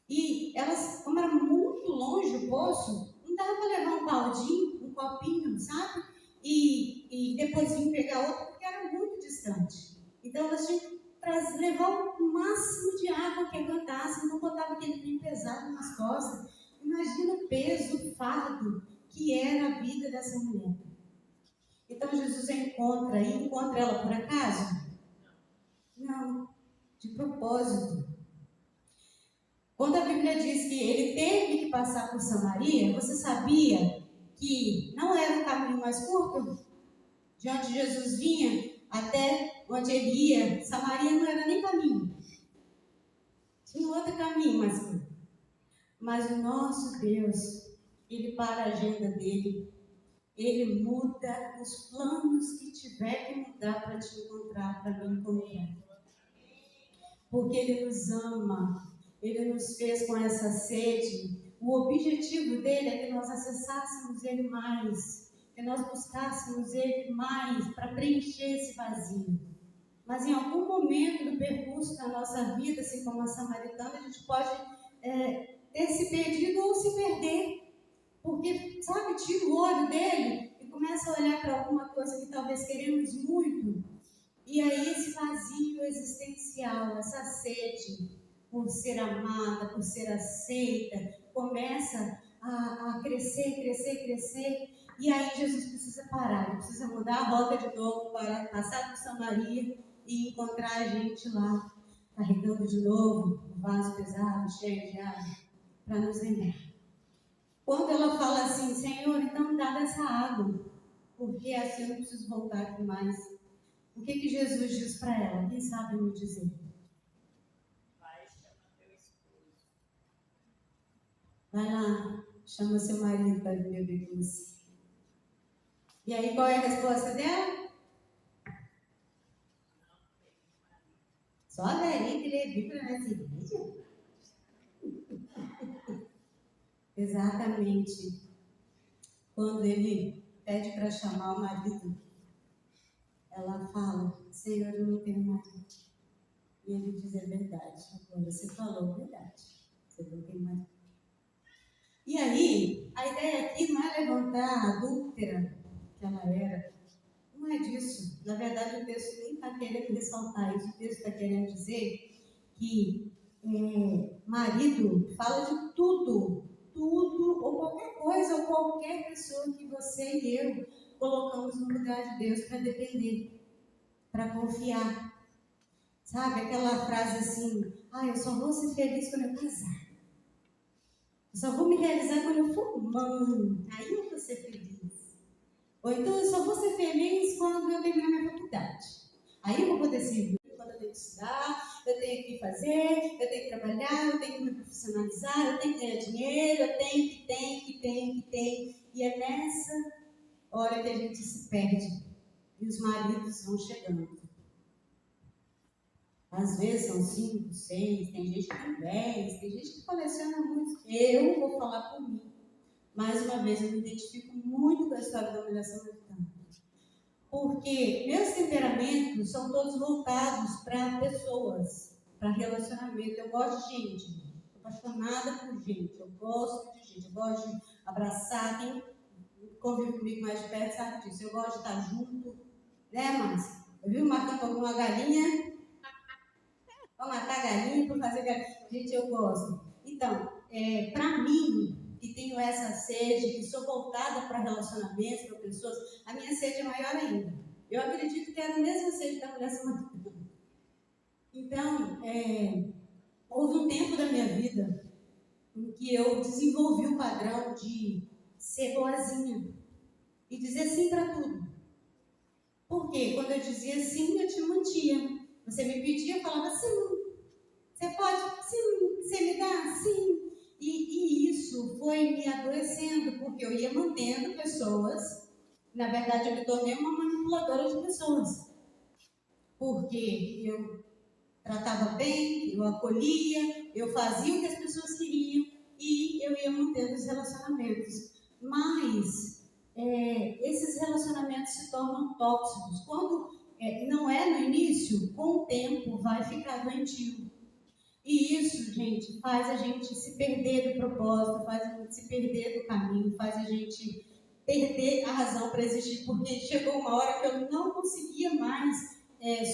E elas, como era muito longe o poço, não dava para levar um baldinho, um copinho, sabe? E depois vir pegar outro, porque era muito distante. Então elas tinham que levar o máximo de água que aguentasse, não botava aquele trem pesado nas costas. Imagina o peso, o fardo que era a vida dessa mulher. Então Jesus encontra ela por acaso? Não, de propósito. Quando a Bíblia diz que ele teve que passar por Samaria, você sabia que não era o caminho mais curto? De onde Jesus vinha até onde ele ia, Samaria não era nem caminho. Tinha outro caminho mais curto. Mas o nosso Deus, ele para a agenda dele, ele muda os planos que tiver que mudar para te encontrar, para me encontrar. Porque ele nos ama, ele nos fez com essa sede. O objetivo dele é que nós acessássemos ele mais, que nós buscássemos ele mais para preencher esse vazio. Mas em algum momento do percurso da nossa vida, assim como a samaritana, a gente pode ter se perdido ou se perder. Porque, sabe, tira o olho dele e começa a olhar para alguma coisa que talvez queremos muito. E aí esse vazio existencial, essa sede por ser amada, por ser aceita, começa a crescer. E aí Jesus precisa parar, ele precisa mudar a rota de novo, para passar por Samaria e encontrar a gente lá, carregando de novo o vaso pesado, cheio de água, para nos lembrar. Quando ela fala assim, Senhor, então dá dessa água, porque assim eu não preciso voltar aqui mais. O que Jesus diz para ela? Quem sabe me dizer? Vai, chama teu esposo. Vai lá, chama seu marido para vir beber com você. E aí qual é a resposta dela? Só a velhinha que lê Bíblia nessa igreja? Exatamente. Quando ele pede para chamar o marido, ela fala, Senhor, eu não tenho marido. E ele diz, é verdade. Agora você falou a verdade. Você não tem marido. E aí, a ideia aqui não é levantar a adúltera que ela era. Não é disso. Na verdade, o texto nem está querendo ressaltar isso. O texto está querendo dizer que marido fala de tudo, ou qualquer coisa, ou qualquer pessoa que você e eu colocamos no lugar de Deus para depender, para confiar. Sabe, aquela frase assim, eu só vou ser feliz quando eu casar. Eu só vou me realizar quando eu for mãe. Aí eu vou ser feliz. Ou então eu só vou ser feliz quando eu terminar minha faculdade. Aí eu vou poder servir. Quando eu tenho que estudar, eu tenho que fazer, eu tenho que trabalhar, eu tenho que me profissionalizar, eu tenho que ganhar dinheiro, eu tenho que. E é nessa hora que a gente se perde. E os maridos vão chegando. Às vezes são 5, 6, tem gente que tem 10, tem gente que coleciona muito. Eu vou falar por mim. Mais uma vez, eu me identifico muito com a história da mulher samaritana. Porque meus temperamentos são todos voltados para pessoas, para relacionamento. Eu gosto de gente, estou apaixonada por gente, eu gosto de gente, eu gosto de abraçar. convive comigo mais de perto sabe disso. Eu gosto de estar junto, né, Márcia? Eu vi o Marcão com uma galinha. Vamos matar a galinha para fazer galinha. Gente, eu gosto. Então, para mim, que tenho essa sede, que sou voltada para relacionamentos, para pessoas, a minha sede é maior ainda. Eu acredito que é a mesma sede da mulher samaritana. Então, houve um tempo da minha vida em que eu desenvolvi o padrão de ser boazinha e dizer sim para tudo. Porque quando eu dizia sim, eu te mantia. Você me pedia, eu falava sim. Você pode? Sim. Você me dá? Sim. E isso foi me adoecendo, porque eu ia mantendo pessoas. Na verdade, eu me tornei uma manipuladora de pessoas. Porque eu tratava bem, eu acolhia, eu fazia o que as pessoas queriam e eu ia mantendo os relacionamentos. Mas esses relacionamentos se tornam tóxicos. Quando não é no início, com o tempo vai ficar doentio. E isso, gente, faz a gente se perder do propósito, faz a gente se perder do caminho, faz a gente perder a razão para existir, porque chegou uma hora que eu não conseguia mais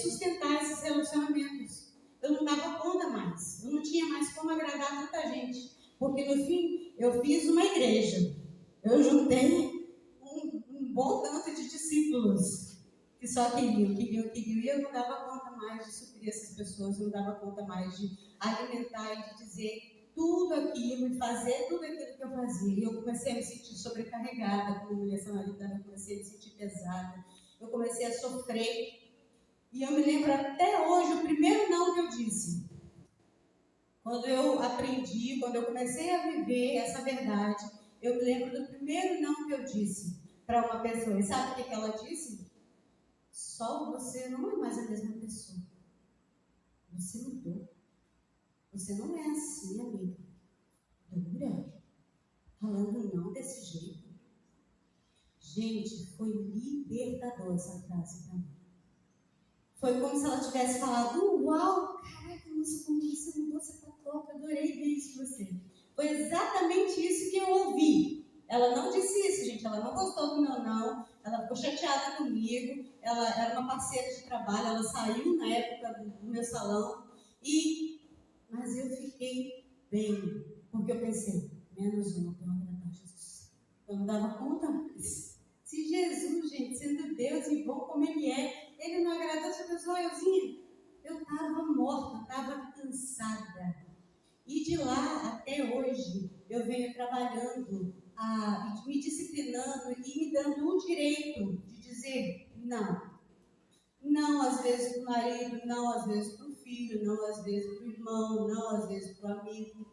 sustentar esses relacionamentos. Eu não dava conta mais, eu não tinha mais como agradar tanta gente, porque no fim eu fiz uma igreja, eu juntei um bom tanto de discípulos que só queriam, e eu não dava conta mais de suprir essas pessoas, eu não dava conta mais de alimentar e de dizer tudo aquilo e fazer tudo aquilo que eu fazia. E eu comecei a me sentir sobrecarregada como mulher samaritana, eu comecei a me sentir pesada, eu comecei a sofrer. E eu me lembro até hoje o primeiro não que eu disse. Quando eu aprendi, quando eu comecei a viver essa verdade, eu me lembro do primeiro não que eu disse para uma pessoa. E sabe o que ela disse? Só você não é mais a mesma pessoa. Você mudou. Você não é assim, amiga. Dura. Falando não desse jeito. Gente, foi libertador essa frase para mim. Foi como se ela tivesse falado, uau, caraca, nossa, como você mudou, você tá top, adorei ver isso de você. Foi exatamente isso que eu ouvi. Ela não disse isso, gente, ela não gostou do meu não, ela ficou chateada comigo, ela era uma parceira de trabalho, ela saiu na época do meu salão, mas eu fiquei bem, porque eu pensei, menos uma para agradar Jesus. Eu não dava conta mais. Se Jesus, gente, sendo Deus e bom como Ele é, Ele não agradou essa pessoa, eu estava morta, eu estava cansada. E de lá até hoje, eu venho trabalhando, me disciplinando e me dando o direito de dizer não. Não às vezes para o marido, não às vezes para o filho, não às vezes para o irmão, não às vezes para o amigo.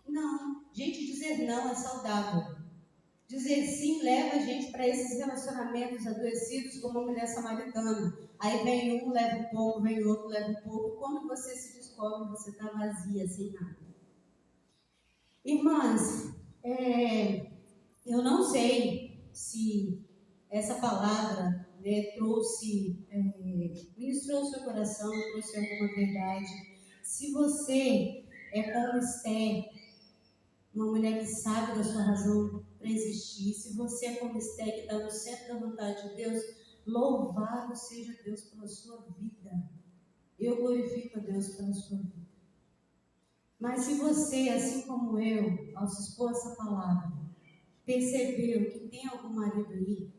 Não. Gente, dizer não é saudável. Dizer sim leva a gente para esses relacionamentos adoecidos como a mulher samaritana. Aí vem um, leva um pouco, vem outro, leva um pouco. Quando você se descobre, você está vazia, sem nada. Irmãs, eu não sei se essa palavra ministrou o seu coração, trouxe alguma verdade. Se você é como Esther, uma mulher que sabe da sua razão para existir, se você é como Esther, que está no centro da vontade de Deus, louvado seja Deus pela sua vida. Eu glorifico a Deus pela sua vida. Mas se você, assim como eu, ao se expor essa palavra, percebeu que tem algum marido aí,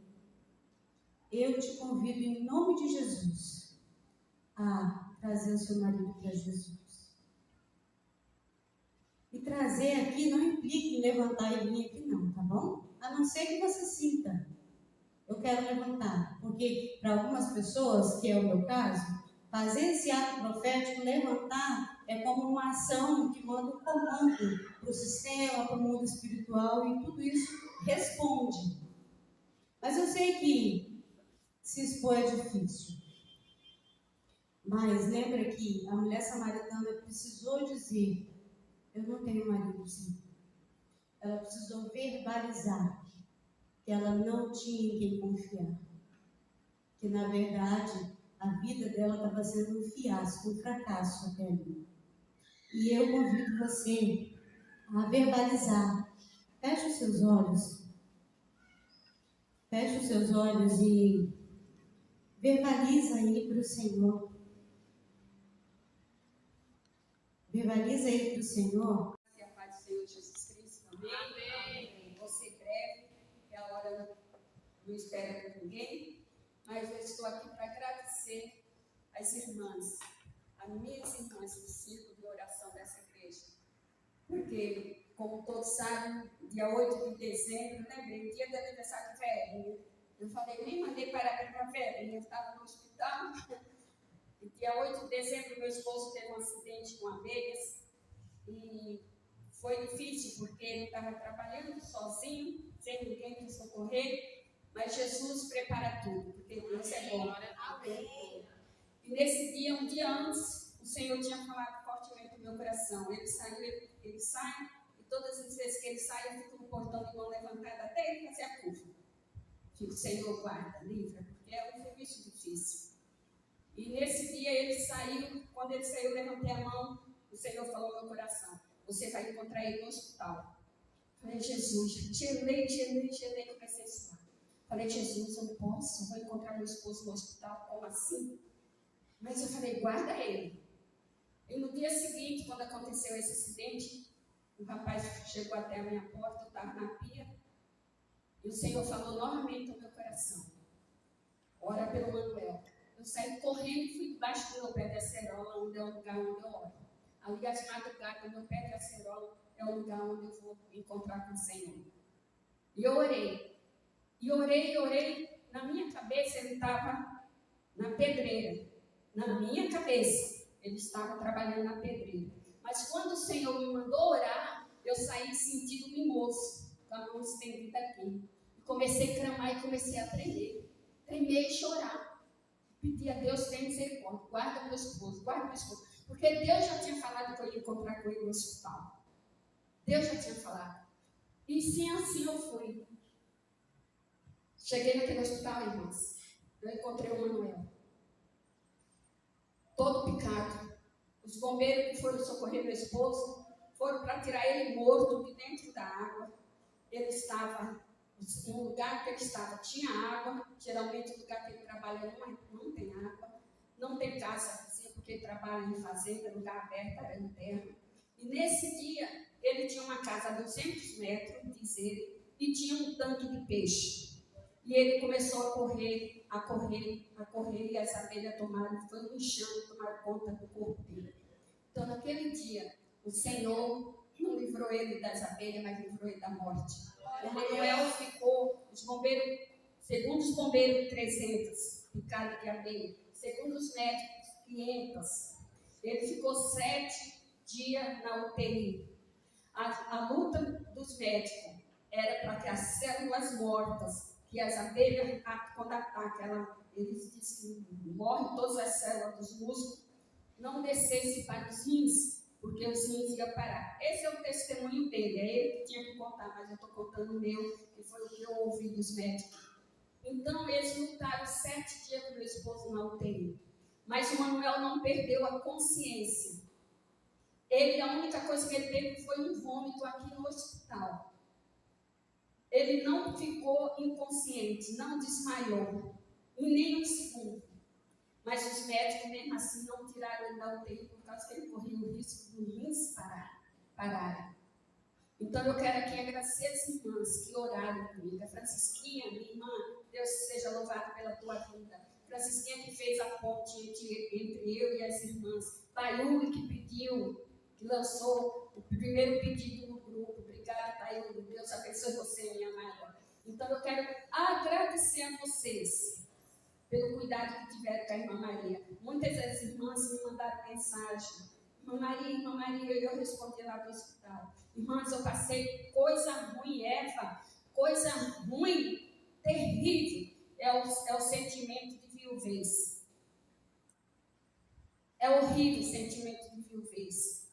eu te convido em nome de Jesus a trazer o seu marido para Jesus. E trazer aqui não implica em levantar e vir aqui não, tá bom? A não ser que você sinta, eu quero levantar. Porque para algumas pessoas, que é o meu caso, fazer esse ato profético, levantar, é como uma ação que manda um comando para o sistema, para o mundo espiritual, e tudo isso responde. Mas eu sei que se expor é difícil. Mas lembra que a mulher samaritana precisou dizer, eu não tenho marido, sim. Ela precisou verbalizar que ela não tinha em quem confiar. Que, na verdade, a vida dela estava sendo um fiasco, um fracasso até ali. E eu convido você a verbalizar. Feche os seus olhos. Feche os seus olhos e verbaliza aí para o Senhor. Verbaliza aí para o Senhor. Que a paz do Senhor Jesus Cristo, amém. Vou ser breve, que a hora não espera por ninguém, mas eu estou aqui para agradecer às irmãs, as minhas irmãs do círculo de oração dessa igreja, porque, como todos sabem, dia 8 de dezembro, lembrei, dia do aniversário de Verinha. Eu falei, nem mandei parar para a Verinha, eu estava no hospital. E dia 8 de dezembro, meu esposo teve um acidente com abelhas e foi difícil porque ele estava trabalhando sozinho, sem ninguém para socorrer, mas Jesus prepara tudo, porque Deus é bom. E nesse dia, um dia antes, o Senhor tinha falado fortemente no meu coração. Ele sai, e todas as vezes que ele sai, eu fico no portão de mão levantada até ele fazer a curva. Fico, Senhor, guarda, livra, porque é um serviço difícil. E nesse dia ele saiu, quando ele saiu, eu levantei a mão, o Senhor falou no meu coração, você vai encontrar ele no hospital. Falei, Jesus, gelei, comecei a suar. Falei, Jesus, eu não posso, vou encontrar meu esposo no hospital, como assim? Mas eu falei, guarda ele. E no dia seguinte, quando aconteceu esse acidente, o rapaz chegou até a minha porta, eu estava na pia, e o Senhor falou novamente no meu coração, ora pelo Manuel. Eu saí correndo e fui debaixo do meu pé de acerola, onde é o lugar onde eu oro. Ali às madrugadas, meu pé de acerola é o lugar onde eu vou encontrar com o Senhor. E eu orei. E orei. Na minha cabeça ele estava na pedreira. Na minha cabeça ele estava trabalhando na pedreira. Mas quando o Senhor me mandou orar, eu saí sentindo mimoso, com a mão estendida aqui. E comecei a clamar e comecei a tremer. Tremer e chorar. Pedir a Deus, tem misericórdia, guarda meu esposo. Porque Deus já tinha falado que eu ia encontrar com ele no hospital. Deus já tinha falado. E sim, assim eu fui. Cheguei naquele hospital, irmãos. Eu encontrei o Manuel. Todo picado. Os bombeiros que foram socorrer meu esposo foram para tirar ele morto de dentro da água. Ele estava... No lugar que ele estava tinha água, geralmente o lugar que ele trabalha não tem água, não tem casa vizinha, porque ele trabalha em fazenda, lugar aberto, era em terra. E nesse dia, ele tinha uma casa a 200 metros, diz ele, e tinha um tanque de peixe. E ele começou a correr, e as abelhas foi no chão, tomaram conta do corpo dele. Então, naquele dia, o Senhor não livrou ele das abelhas, mas livrou ele da morte. O Manuel ficou, segundo os bombeiros, 300 picadas de abelha. Segundo os médicos, 500. Ele ficou 7 dias na UTI. A luta dos médicos era para que as células mortas, que as abelhas, quando atacam, eles dizem que morrem todas as células dos músculos, não descesse para os rins, porque os rins iam parar. Esse é o testemunho dele, é ele que tinha que contar, mas eu estou contando o meu, que foi o que eu ouvi dos médicos. Então, eles lutaram 7 dias com meu esposo na UTI. Mas o Manuel não perdeu a consciência. A única coisa que ele teve foi um vômito aqui no hospital. Ele não ficou inconsciente, não desmaiou, em nem um segundo. Mas os médicos, mesmo assim, não tiraram ele da UTI por causa que ele corria o risco de rins pararem. Então, eu quero aqui agradecer as irmãs que oraram comigo. A Francisquinha, minha irmã, Deus seja louvado pela tua vida. Francisquinha que fez a ponte entre eu e as irmãs. Tayuri que pediu, que lançou o primeiro pedido no grupo. Obrigada, Tayuri. Deus abençoe você, minha amada. Então, eu quero agradecer a vocês pelo cuidado que tiveram com a irmã Maria. Muitas das irmãs me mandaram mensagem. Irmã Maria, eu respondi lá do hospital. Irmãs, eu passei coisa ruim, Eva, coisa ruim, terrível. É o sentimento de viuvez. É horrível o sentimento de viuvez.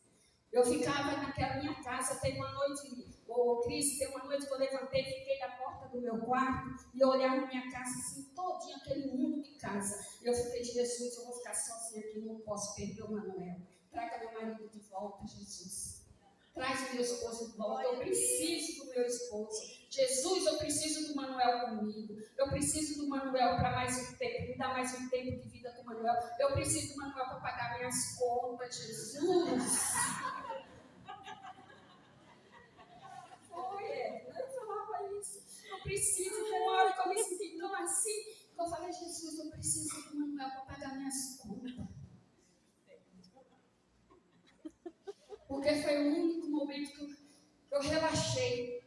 Eu ficava naquela minha casa, teve uma noite, Cris, teve uma noite que eu levantei, fiquei na porta do meu quarto e eu olhava na minha casa assim, todinho aquele mundo de casa. E eu fiquei, Jesus, eu vou ficar sozinha aqui, não posso perder o Manuel. Traga meu marido de volta, Jesus. Traz o meu esposo de volta. Eu preciso do meu esposo. Jesus, eu preciso do Manuel comigo. Eu preciso do Manuel para mais um tempo. Me dá mais um tempo de vida com o Manuel. Eu preciso do Manuel para pagar minhas contas, Jesus. Eu falava isso. Eu preciso, de uma hora que eu me senti tão assim, que eu falei, Jesus, eu preciso do Manuel para pagar minhas contas. Porque foi o único momento que eu relaxei.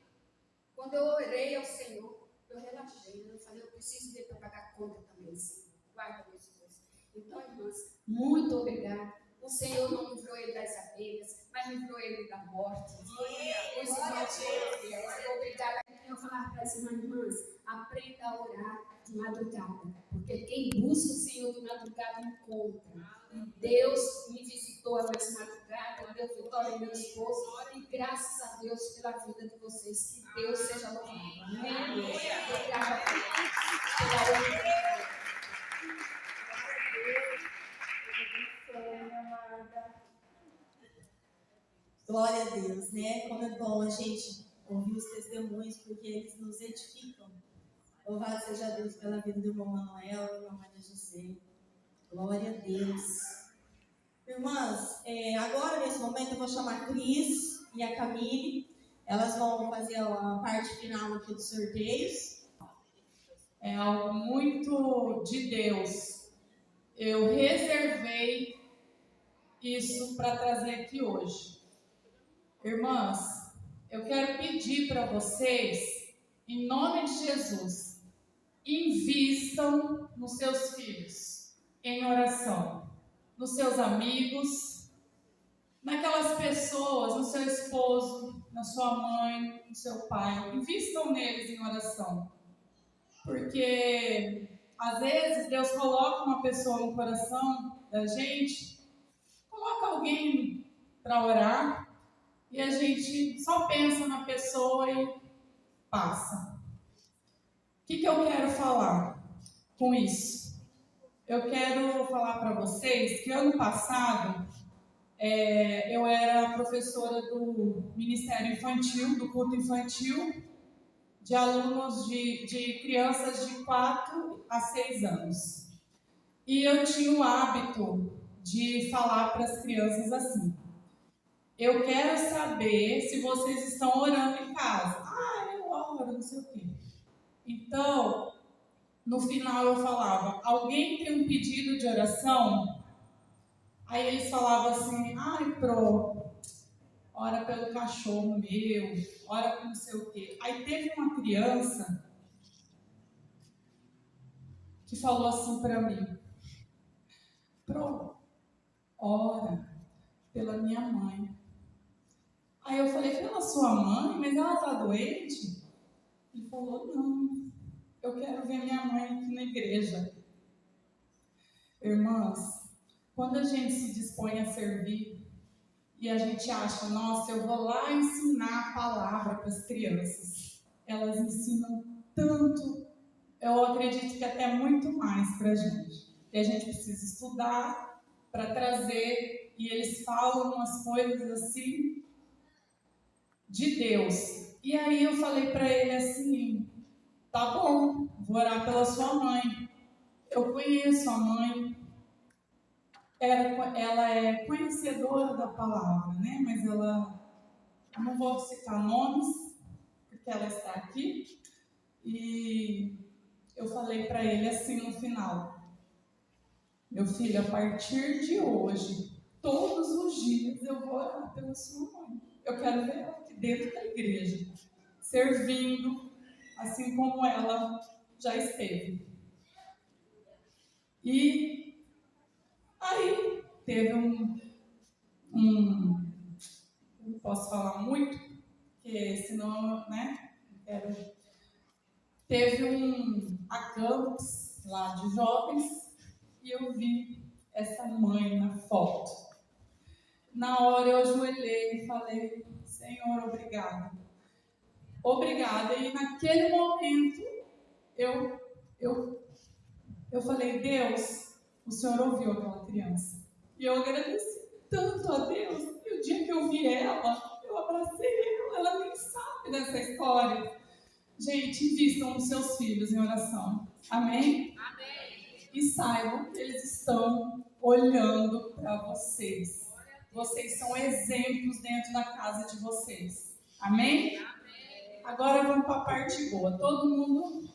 Quando eu orei ao Senhor, eu relaxei. Eu falei, eu preciso dele para pagar a conta também, Senhor. Guarda minhas coisas. Então, irmãs, muito obrigada. O Senhor não livrou ele das abelhas, mas livrou ele da morte. Os irmãos foram fiéis. Obrigada. Eu falava para as irmãs, aprenda a orar de madrugada. Porque quem busca o Senhor de madrugada encontra. E Deus me visitou nessa madrugada, deu vitória ao meu esposo. E graças a Deus pela vida de vocês. Que Deus seja louvado. Amém? Obrigada pela oportunidade. Glória a Deus, né? Como é bom a gente ouvir os testemunhos, porque eles nos edificam. Louvado seja Deus pela vida do irmão Manuel e da irmã Maria José. Glória a Deus. Irmãs, agora nesse momento eu vou chamar a Cris e a Camille. Elas vão fazer a parte final aqui dos sorteios. É algo muito de Deus. Eu reservei isso para trazer aqui hoje. Irmãs, eu quero pedir para vocês, em nome de Jesus, invistam nos seus filhos em oração, nos seus amigos, naquelas pessoas, no seu esposo, na sua mãe, no seu pai. Invistam neles em oração. Porque, às vezes, Deus coloca uma pessoa no coração da gente, coloca alguém para orar, e a gente só pensa na pessoa e passa. O que eu quero falar com isso? Eu quero falar para vocês que ano passado eu era professora do Ministério Infantil, do culto infantil, de alunos de crianças de 4 a 6 anos. E eu tinha o hábito de falar para as crianças assim: eu quero saber se vocês estão orando em casa. Eu oro, não sei o quê. Então, no final eu falava: alguém tem um pedido de oração? Aí eles falavam assim: ora pelo cachorro meu, ora por não sei o quê. Aí teve uma criança que falou assim para mim: ora pela minha mãe. Aí eu falei: pela sua mãe? Mas ela está doente? Ele falou: não, eu quero ver minha mãe aqui na igreja. Irmãs, quando a gente se dispõe a servir e a gente acha, nossa, eu vou lá ensinar a palavra para as crianças, elas ensinam tanto, eu acredito que até muito mais para a gente. E a gente precisa estudar para trazer, e eles falam umas coisas assim de Deus. E aí eu falei para ele assim: tá bom, vou orar pela sua mãe. Eu conheço a mãe, ela é conhecedora da palavra, né? Mas ela, eu não vou citar nomes, porque ela está aqui. E eu falei para ele assim no final: meu filho, a partir de hoje, todos os dias eu vou orar pela sua mãe. Eu quero ver ela aqui dentro da igreja, servindo, assim como ela já esteve. E aí teve não posso falar muito, porque senão, né, teve acampes lá de jovens, e eu vi essa mãe na foto. Na hora eu ajoelhei e falei: Senhor, obrigada. Obrigada. E naquele momento eu falei: Deus, o Senhor ouviu aquela criança. E eu agradeci tanto a Deus. E o dia que eu vi ela, eu abracei ela nem sabe dessa história. Gente, invistam nos seus filhos em oração. Amém? Amém. E saibam que eles estão olhando para vocês. Vocês são exemplos dentro da casa de vocês. Amém? Amém. Agora vamos para a parte boa. Todo mundo